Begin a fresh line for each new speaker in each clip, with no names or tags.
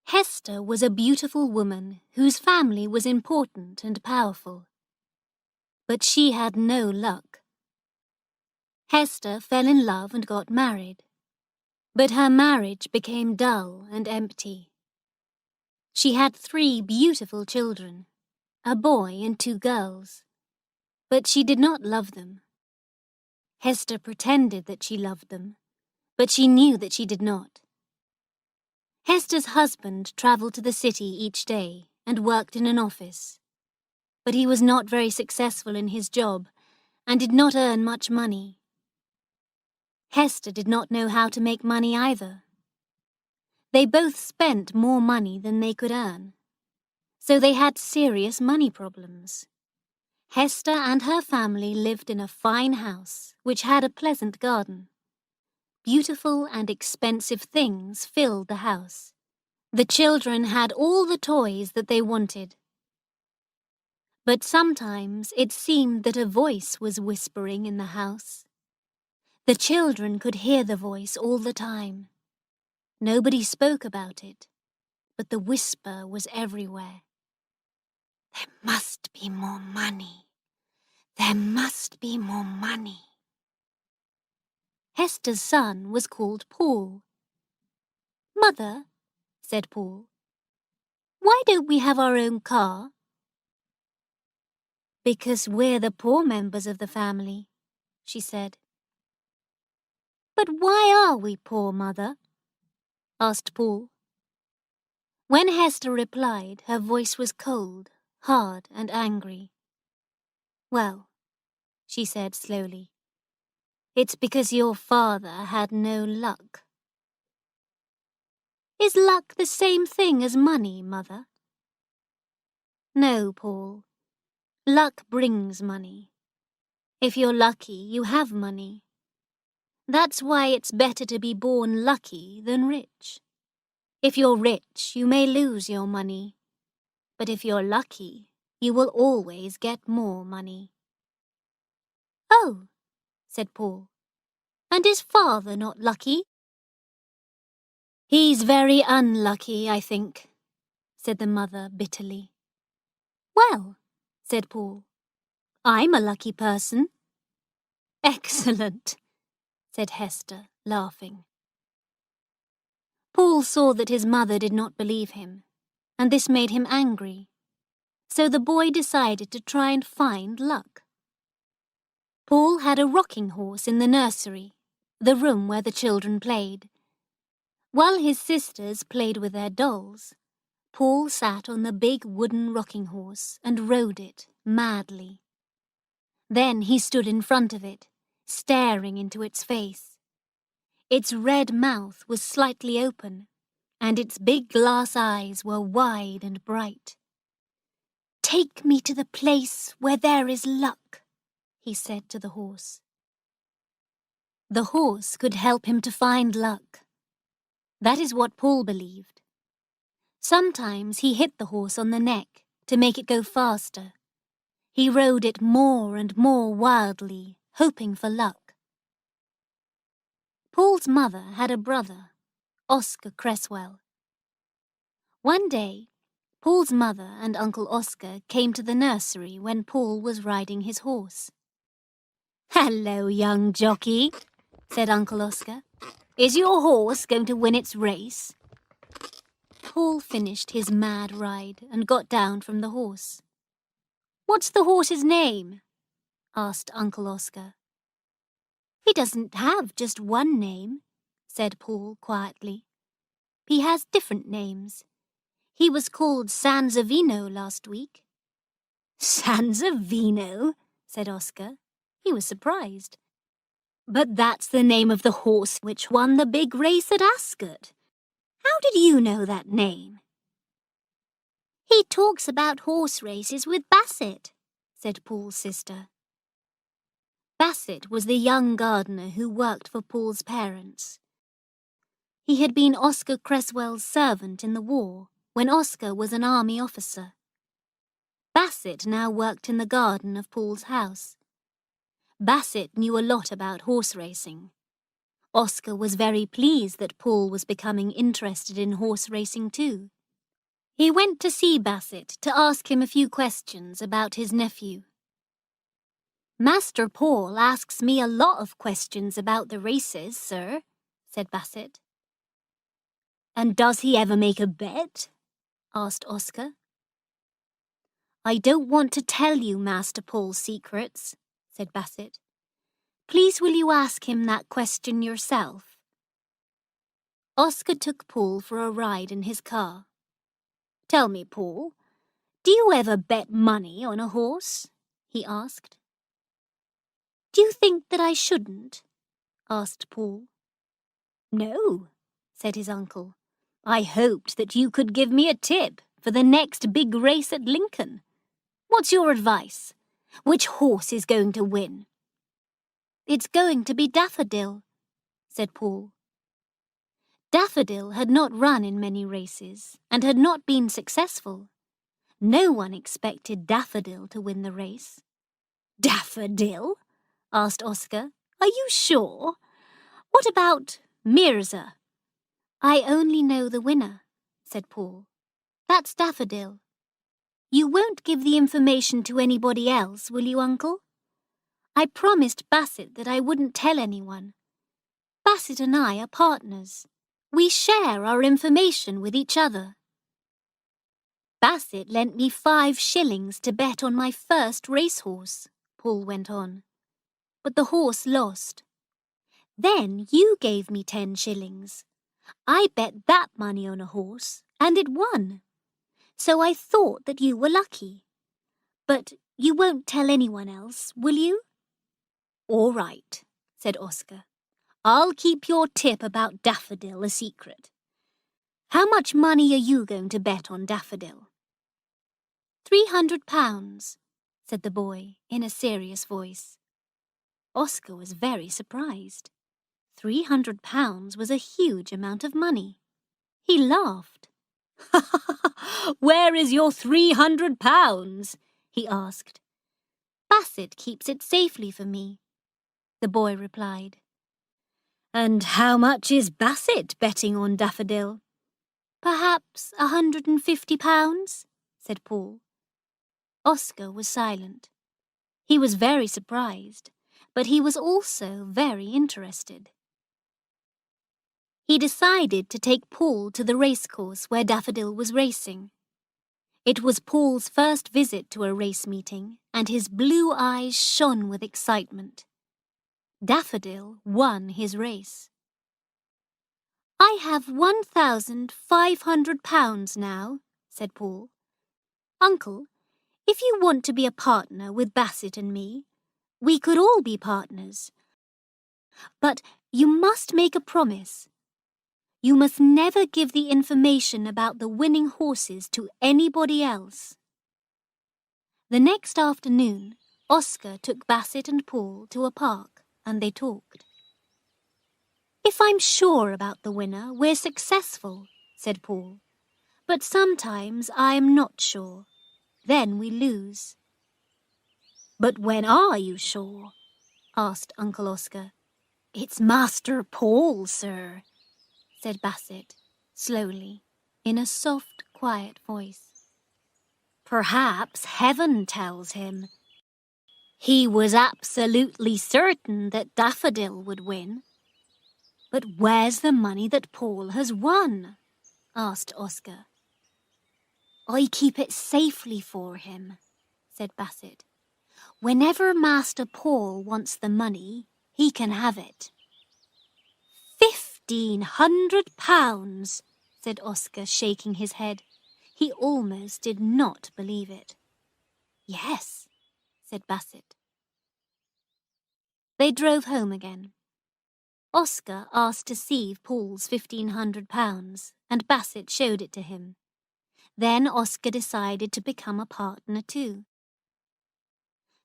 Hester was a beautiful woman whose family was important and powerful. But she had no luck. Hester fell in love and got married. But her marriage became dull and empty. She had 3 beautiful children, a boy and 2 girls. But she did not love them. Hester pretended that she loved them, but she knew that she did not. Hester's husband travelled to the city each day and worked in an office. But he was not very successful in his job and did not earn much money. Hester did not know how to make money either. They both spent more money than they could earn, so they had serious money problems. Hester and her family lived in a fine house which had a pleasant garden. Beautiful and expensive things filled the house. The children had all the toys that they wanted. But sometimes it seemed that a voice was whispering in the house. The children could hear the voice all the time. Nobody spoke about it, but the whisper was everywhere. There must be more money. There must be more money. Hester's son was called Paul. "Mother," said Paul, "why don't we have our own car?" "Because we're the poor members of the family," she said. "But why are we poor, Mother?" asked Paul. When Hester replied, her voice was cold, hard, and angry. "Well," she said slowly, "it's because your father had no luck." "Is luck the same thing as money, Mother?" "No, Paul. Luck brings money. If you're lucky, you have money. That's why it's better to be born lucky than rich. If you're rich, you may lose your money. But if you're lucky, you will always get more money." "Oh," said Paul, "and is father not lucky?" "He's very unlucky, I think," said the mother bitterly. "Well," said Paul, "I'm a lucky person." "Excellent," said Hester, laughing. Paul saw that his mother did not believe him, and this made him angry. So the boy decided to try and find luck. Paul had a rocking horse in the nursery, the room where the children played. While his sisters played with their dolls, Paul sat on the big wooden rocking horse and rode it madly. Then he stood in front of it, staring into its face. Its red mouth was slightly open, and its big glass eyes were wide and bright. "Take me to the place where there is luck," he said to the horse. The horse could help him to find luck. That is what Paul believed. Sometimes he hit the horse on the neck to make it go faster. He rode it more and more wildly, hoping for luck. Paul's mother had a brother, Oscar Cresswell. One day, Paul's mother and Uncle Oscar came to the nursery when Paul was riding his horse. "Hello, young jockey," said Uncle Oscar. "Is your horse going to win its race?" Paul finished his mad ride and got down from the horse. "What's the horse's name?" asked Uncle Oscar. "He doesn't have just one name," said Paul quietly. "He has different names. He was called Sansovino last week." "Sansovino?" said Oscar. He was surprised. "But that's the name of the horse which won the big race at Ascot. How did you know that name?" "He talks about horse races with Bassett," said Paul's sister. Bassett was the young gardener who worked for Paul's parents. He had been Oscar Cresswell's servant in the war when Oscar was an army officer. Bassett now worked in the garden of Paul's house. Bassett knew a lot about horse racing. Oscar was very pleased that Paul was becoming interested in horse racing too. He went to see Basset to ask him a few questions about his nephew. "Master Paul asks me a lot of questions about the races, sir," said Basset. "And does he ever make a bet?" asked Oscar. "I don't want to tell you Master Paul's secrets," said Basset. "Please will you ask him that question yourself?" Oscar took Paul for a ride in his car. "Tell me, Paul, do you ever bet money on a horse?" he asked. "Do you think that I shouldn't?" asked Paul. "No," said his uncle. "I hoped that you could give me a tip for the next big race at Lincoln. What's your advice? Which horse is going to win?" "It's going to be Daffodil," said Paul. Daffodil had not run in many races and had not been successful. No one expected Daffodil to win the race. "Daffodil?" asked Oscar. "Are you sure? What about Mirza?" "I only know the winner," said Paul. "That's Daffodil. You won't give the information to anybody else, will you, Uncle? I promised Basset that I wouldn't tell anyone. Basset and I are partners. We share our information with each other." "Basset lent me 5 shillings to bet on my first racehorse," Paul went on. "But the horse lost. Then you gave me 10 shillings. I bet that money on a horse, and it won. So I thought that you were lucky. But you won't tell anyone else, will you?" "All right," said Oscar. "I'll keep your tip about Daffodil a secret. How much money are you going to bet on Daffodil?" £300, said the boy in a serious voice. Oscar was very surprised. £300 was a huge amount of money. He laughed. "Where is your £300? He asked. "Basset keeps it safely for me," the boy replied. "And how much is Basset betting on Daffodil?" "Perhaps £150, said Paul. Oscar was silent. He was very surprised, but he was also very interested. He decided to take Paul to the racecourse where Daffodil was racing. It was Paul's first visit to a race meeting, and his blue eyes shone with excitement. Daffodil won his race. "I have £1,500 now," said Paul. "Uncle, if you want to be a partner with Basset and me, we could all be partners. But you must make a promise. You must never give the information about the winning horses to anybody else." The next afternoon, Oscar took Basset and Paul to a park, and they talked. "If I'm sure about the winner, we're successful," said Paul. "But sometimes I'm not sure. Then we lose." "But when are you sure?" asked Uncle Oscar. "It's Master Paul, sir," said Basset, slowly, in a soft, quiet voice. "Perhaps heaven tells him. He was absolutely certain that Daffodil would win." "But where's the money that Paul has won?" asked Oscar. "I keep it safely for him," said Basset. "Whenever Master Paul wants the money, he can have it." £1,500, said Oscar, shaking his head. He almost did not believe it. "Yes," said Basset. They drove home again. Oscar asked to see Paul's £1,500, and Basset showed it to him. Then Oscar decided to become a partner too.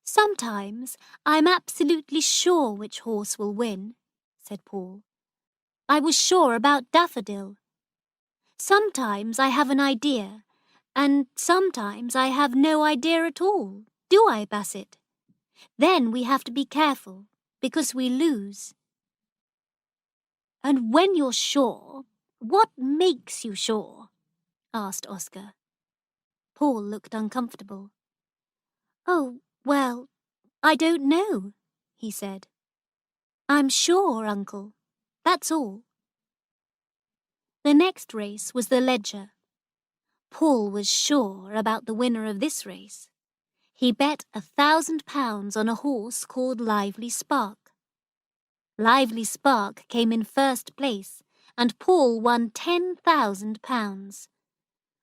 "Sometimes I'm absolutely sure which horse will win," said Paul. "I was sure about Daffodil. Sometimes I have an idea, and sometimes I have no idea at all. Do I, Basset? Then we have to be careful, because we lose." "And when you're sure, what makes you sure?" asked Oscar. Paul looked uncomfortable. "Oh, well, I don't know," he said. "I'm sure, Uncle. That's all." The next race was the Leger. Paul was sure about the winner of this race. He bet £1,000 on a horse called Lively Spark. Lively Spark came in first place, and Paul won £10,000.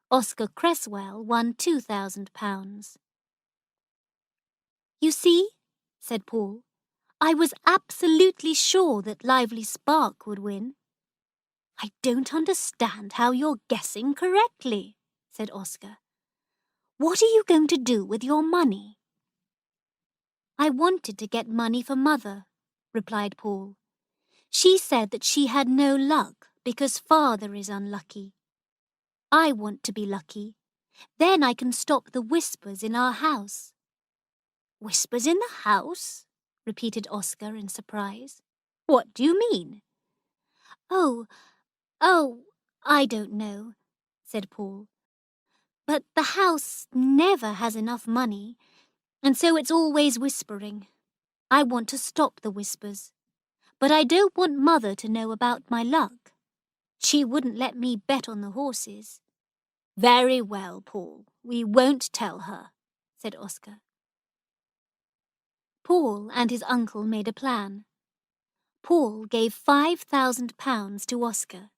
Oscar Cresswell won £2,000. "You see," said Paul, "I was absolutely sure that Lively Spark would win." "I don't understand how you're guessing correctly," said Oscar. "What are you going to do with your money?" "I wanted to get money for Mother," replied Paul. "She said that she had no luck because Father is unlucky. I want to be lucky. Then I can stop the whispers in our house." "Whispers in the house?" repeated Oscar in surprise. "What do you mean?" "Oh, I don't know," said Paul. "But the house never has enough money, and so it's always whispering. I want to stop the whispers. But I don't want Mother to know about my luck. She wouldn't let me bet on the horses." "Very well, Paul. We won't tell her," said Oscar. Paul and his uncle made a plan. Paul gave £5,000 to Oscar,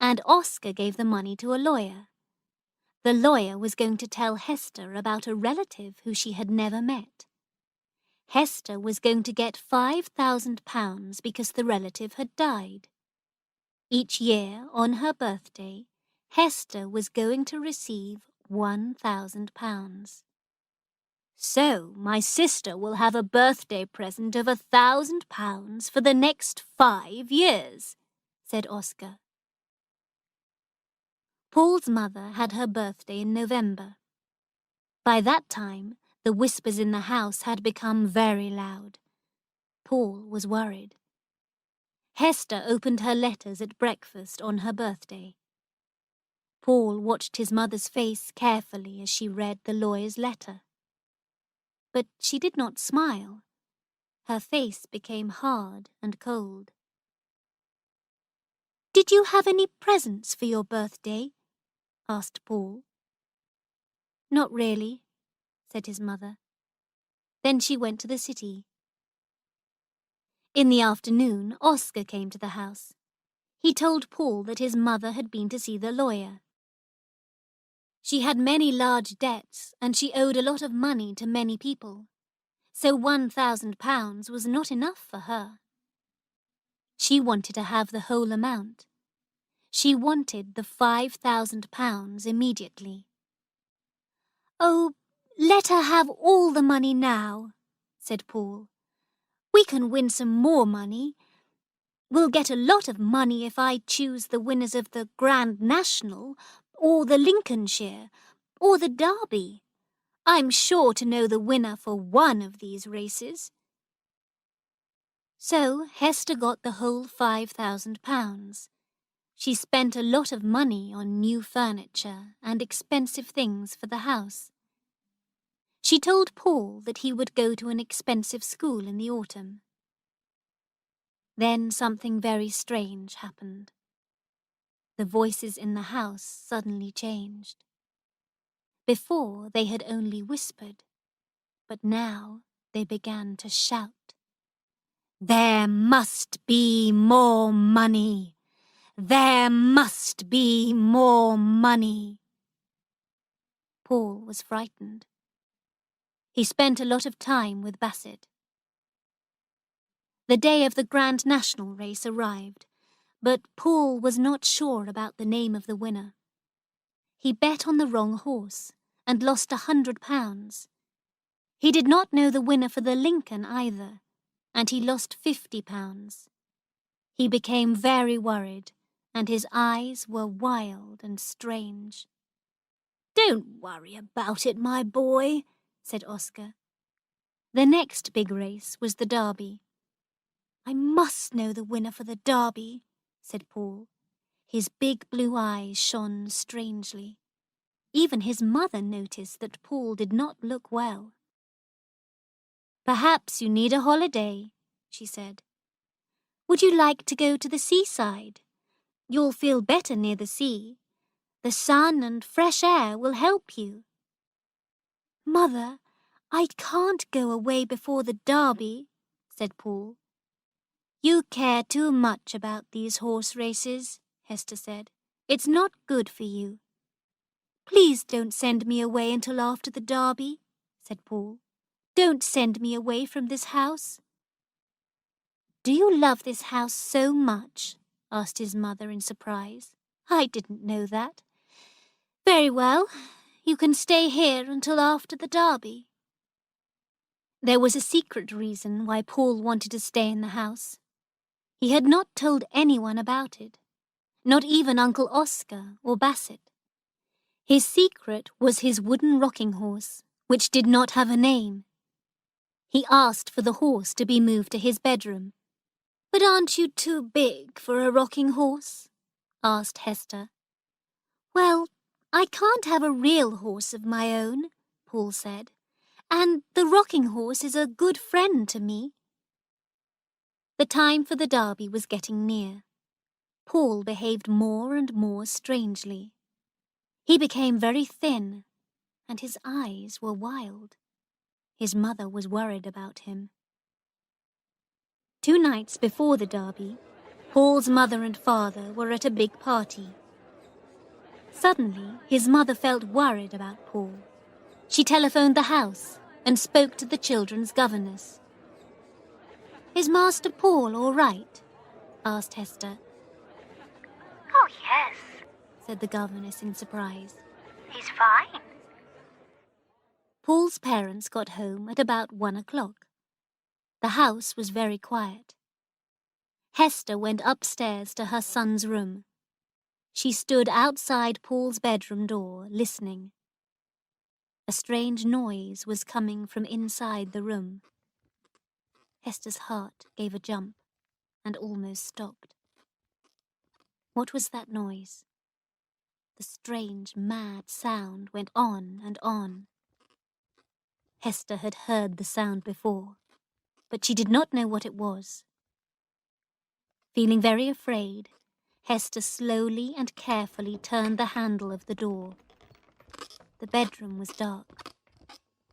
and Oscar gave the money to a lawyer. The lawyer was going to tell Hester about a relative who she had never met. Hester was going to get £5,000 because the relative had died. Each year, on her birthday, Hester was going to receive £1,000. "So my sister will have a birthday present of £1,000 for the next 5 years," said Oscar. Paul's mother had her birthday in November. By that time, the whispers in the house had become very loud. Paul was worried. Hester opened her letters at breakfast on her birthday. Paul watched his mother's face carefully as she read the lawyer's letter. But she did not smile. Her face became hard and cold. "Did you have any presents for your birthday?" asked Paul. "Not really," said his mother. Then she went to the city. In the afternoon, Oscar came to the house. He told Paul that his mother had been to see the lawyer. She had many large debts, and she owed a lot of money to many people, so £1,000 was not enough for her. She wanted to have the whole amount. She wanted the £5,000 immediately. "Oh, let her have all the money now," said Paul. "We can win some more money. We'll get a lot of money if I choose the winners of the Grand National, or the Lincolnshire, or the Derby. I'm sure to know the winner for one of these races." So Hester got the whole £5,000. She spent a lot of money on new furniture and expensive things for the house. She told Paul that he would go to an expensive school in the autumn. Then something very strange happened. The voices in the house suddenly changed. Before they had only whispered, but now they began to shout. "There must be more money! There must be more money!" Paul was frightened. He spent a lot of time with Bassett. The day of the Grand National race arrived, but Paul was not sure about the name of the winner. He bet on the wrong horse and lost £100. He did not know the winner for the Lincoln either, and he lost £50. He became very worried, and his eyes were wild and strange. "Don't worry about it, my boy," said Oscar. The next big race was the Derby. "I must know the winner for the Derby," said Paul. His big blue eyes shone strangely. Even his mother noticed that Paul did not look well. "Perhaps you need a holiday," she said. "Would you like to go to the seaside? You'll feel better near the sea. The sun and fresh air will help you." "Mother, I can't go away before the Derby," said Paul. "You care too much about these horse races," Hester said. "It's not good for you." "Please don't send me away until after the Derby," said Paul. "Don't send me away from this house." "Do you love this house so much?" asked his mother in surprise. "I didn't know that. Very well, you can stay here until after the Derby." There was a secret reason why Paul wanted to stay in the house. He had not told anyone about it, not even Uncle Oscar or Basset. His secret was his wooden rocking horse, which did not have a name. He asked for the horse to be moved to his bedroom. "But aren't you too big for a rocking horse?" asked Hester. "Well, I can't have a real horse of my own," Paul said, "and the rocking horse is a good friend to me." The time for the Derby was getting near. Paul behaved more and more strangely. He became very thin, and his eyes were wild. His mother was worried about him. 2 nights before the Derby, Paul's mother and father were at a big party. Suddenly, his mother felt worried about Paul. She telephoned the house and spoke to the children's governess. "Is Master Paul all right?" asked Hester.
"Oh, yes,"
said the governess in surprise.
"he's fine."
Paul's parents got home at about 1 o'clock. The house was very quiet. Hester went upstairs to her son's room. She stood outside Paul's bedroom door, listening. A strange noise was coming from inside the room. Hester's heart gave a jump and almost stopped. What was that noise? The strange, mad sound went on and on. Hester had heard the sound before, but she did not know what it was. Feeling very afraid, Hester slowly and carefully turned the handle of the door. The bedroom was dark,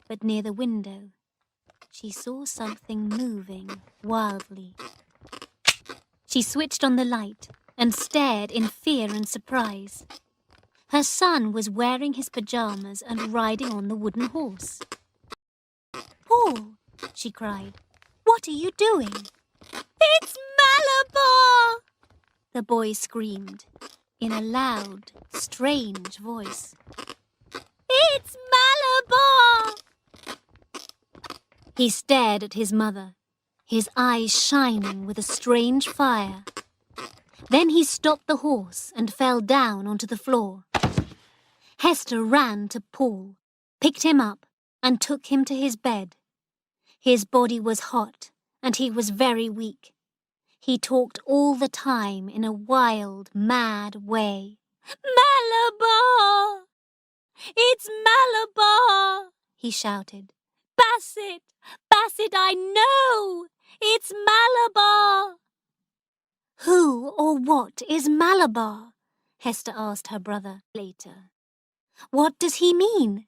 but near the window, she saw something moving wildly. She switched on the light and stared in fear and surprise. Her son was wearing his pajamas and riding on the wooden horse. "Paul," she cried, "what are you doing?" "It's Malabar!" the boy screamed in a loud, strange voice. "It's Malabar!" He stared at his mother, his eyes shining with a strange fire. Then he stopped the horse and fell down onto the floor. Hester ran to Paul, picked him up, and took him to his bed. His body was hot, and he was very weak. He talked all the time in a wild, mad way. "Malabar! It's Malabar!" he shouted. "Basset! Basset, I know! It's Malabar!" "Who or what is Malabar?" Hester asked her brother later. "What does he mean?"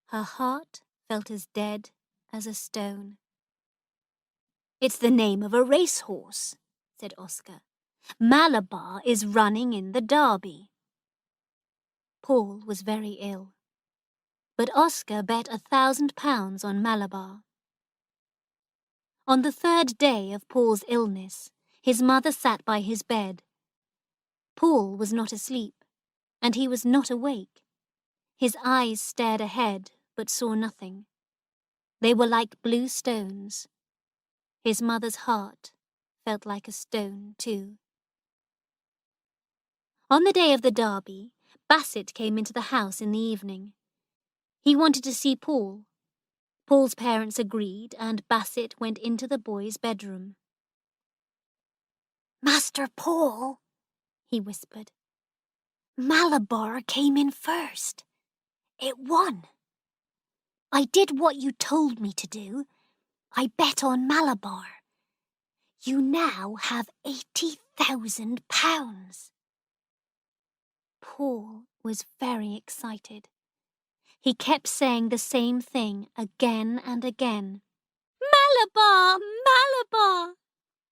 Her heart felt as dead as a stone. "It's the name of a racehorse," said Oscar. "Malabar is running in the Derby." Paul was very ill, but Oscar bet £1,000 on Malabar. On the 3rd day of Paul's illness, his mother sat by his bed. Paul was not asleep, and he was not awake. His eyes stared ahead, but saw nothing. They were like blue stones. His mother's heart felt like a stone, too. On the day of the Derby, Basset came into the house in the evening. He wanted to see Paul. Paul's parents agreed, and Basset went into the boy's bedroom. "Master Paul," he whispered, "Malabar came in first. It won. I did what you told me to do. I bet on Malabar. You now have £80,000. Paul was very excited. He kept saying the same thing again and again. Malabar, Malabar!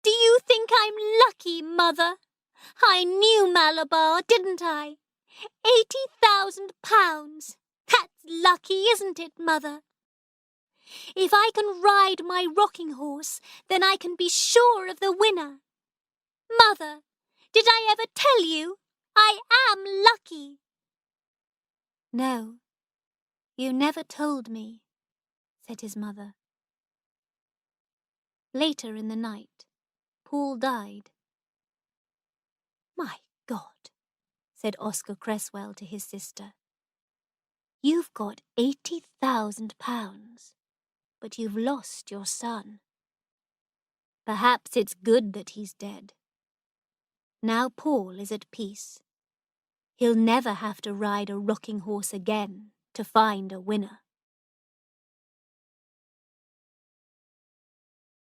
Do you think I'm lucky, Mother? I knew Malabar, didn't I? £80,000. That's lucky, isn't it, Mother? If I can ride my rocking horse, then I can be sure of the winner. Mother, did I ever tell you? I am lucky. No, you never told me, said his mother. Later in the night, Paul died. My God, said Oscar Cresswell to his sister. You've got £80,000, but you've lost your son. Perhaps it's good that he's dead. Now Paul is at peace. He'll never have to ride a rocking horse again to find a winner.